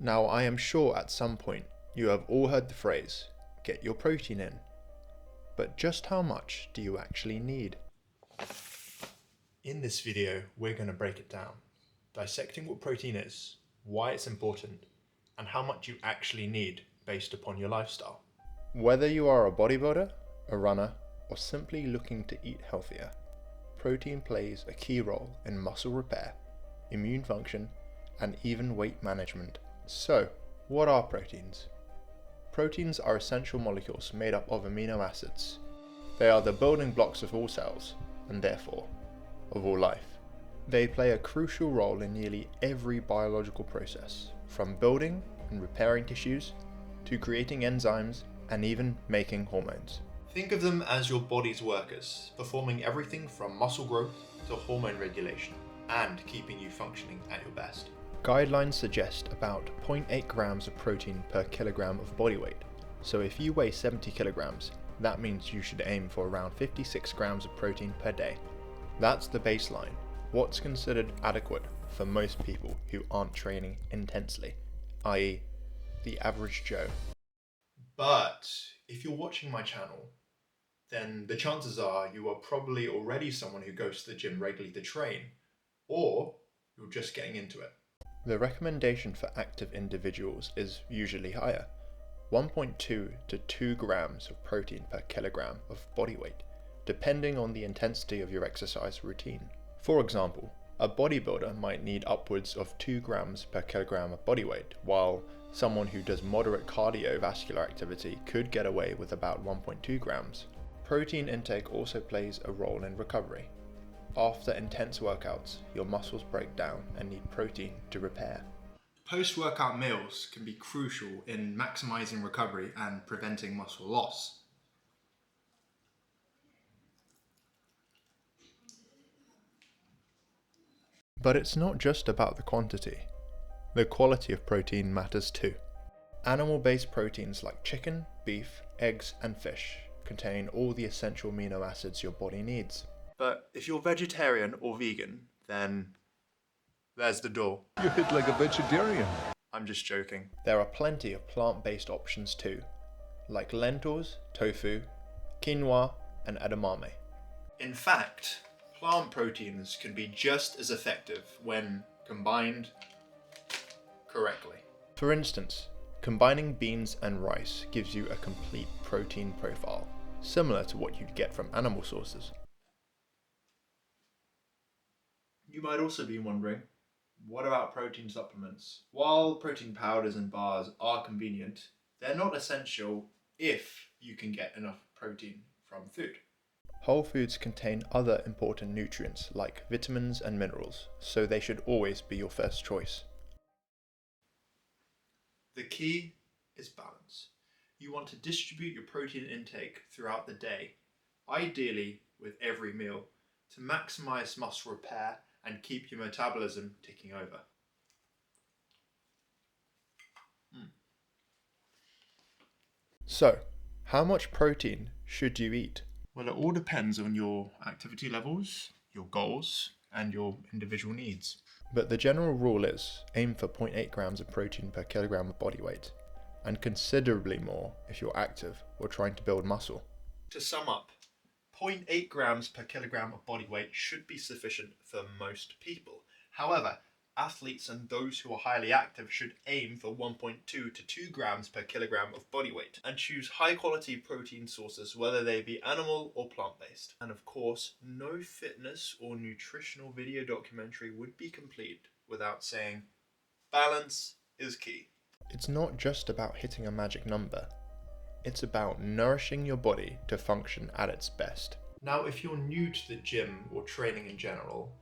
Now, I am sure at some point you have all heard the phrase, get your protein in. But just how much do you actually need? In this video, we're going to break it down, dissecting what protein is, why it's important, and how much you actually need based upon your lifestyle. Whether you are a bodybuilder, a runner, or simply looking to eat healthier, protein plays a key role in muscle repair, immune function, and even weight management. So, what are proteins? Proteins are essential molecules made up of amino acids. They are the building blocks of all cells, and therefore, of all life. They play a crucial role in nearly every biological process, from building and repairing tissues, to creating enzymes, and even making hormones. Think of them as your body's workers, performing everything from muscle growth to hormone regulation, and keeping you functioning at your best. Guidelines suggest about 0.8 grams of protein per kilogram of body weight. So if you weigh 70 kilograms, that means you should aim for around 56 grams of protein per day. That's the baseline, what's considered adequate for most people who aren't training intensely, i.e. the average Joe. But if you're watching my channel, then the chances are you are probably already someone who goes to the gym regularly to train, or you're just getting into it. The recommendation for active individuals is usually higher, 1.2 to 2 grams of protein per kilogram of body weight, depending on the intensity of your exercise routine. For example, a bodybuilder might need upwards of 2 grams per kilogram of body weight, while someone who does moderate cardiovascular activity could get away with about 1.2 grams. Protein intake also plays a role in recovery. After intense workouts, your muscles break down and need protein to repair. Post-workout meals can be crucial in maximizing recovery and preventing muscle loss. But it's not just about the quantity. The quality of protein matters too. Animal-based proteins like chicken, beef, eggs, and fish contain all the essential amino acids your body needs. But if you're vegetarian or vegan, then there's the door. You hit like a vegetarian. I'm just joking. There are plenty of plant-based options too, like lentils, tofu, quinoa, and edamame. In fact, plant proteins can be just as effective when combined correctly. For instance, combining beans and rice gives you a complete protein profile, similar to what you'd get from animal sources. You might also be wondering, what about protein supplements? While protein powders and bars are convenient, they're not essential if you can get enough protein from food. Whole foods contain other important nutrients like vitamins and minerals, so they should always be your first choice. The key is balance. You want to distribute your protein intake throughout the day, ideally with every meal, to maximize muscle repair and keep your metabolism ticking over. So, how much protein should you eat? Well, it all depends on your activity levels, your goals, and your individual needs. But the general rule is, aim for 0.8 grams of protein per kilogram of body weight, and considerably more if you're active or trying to build muscle. To sum up, 0.8 grams per kilogram of body weight should be sufficient for most people. However, athletes and those who are highly active should aim for 1.2 to 2 grams per kilogram of body weight and choose high quality protein sources, whether they be animal or plant-based. And of course, no fitness or nutritional video documentary would be complete without saying, balance is key. It's not just about hitting a magic number. It's about nourishing your body to function at its best. Now, if you're new to the gym or training in general,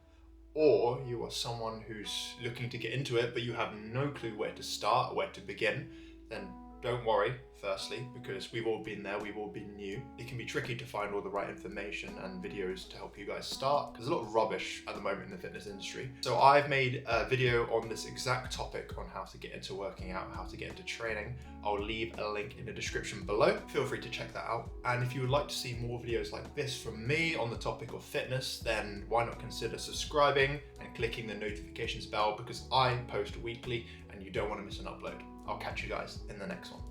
or you are someone who's looking to get into it but you have no clue where to start or where to begin, then don't worry, firstly, because we've all been there, we've all been new. It can be tricky to find all the right information and videos to help you guys start. There's a lot of rubbish at the moment in the fitness industry. So I've made a video on this exact topic on how to get into working out, how to get into training. I'll leave a link in the description below. Feel free to check that out. And if you would like to see more videos like this from me on the topic of fitness, then why not consider subscribing and clicking the notifications bell, because I post weekly and you don't want to miss an upload. I'll catch you guys in the next one.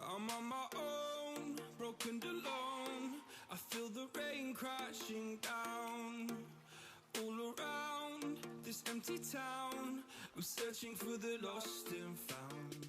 I'm on my own, broken and alone. I feel the rain crashing down all around this empty town. I'm searching for the lost and found.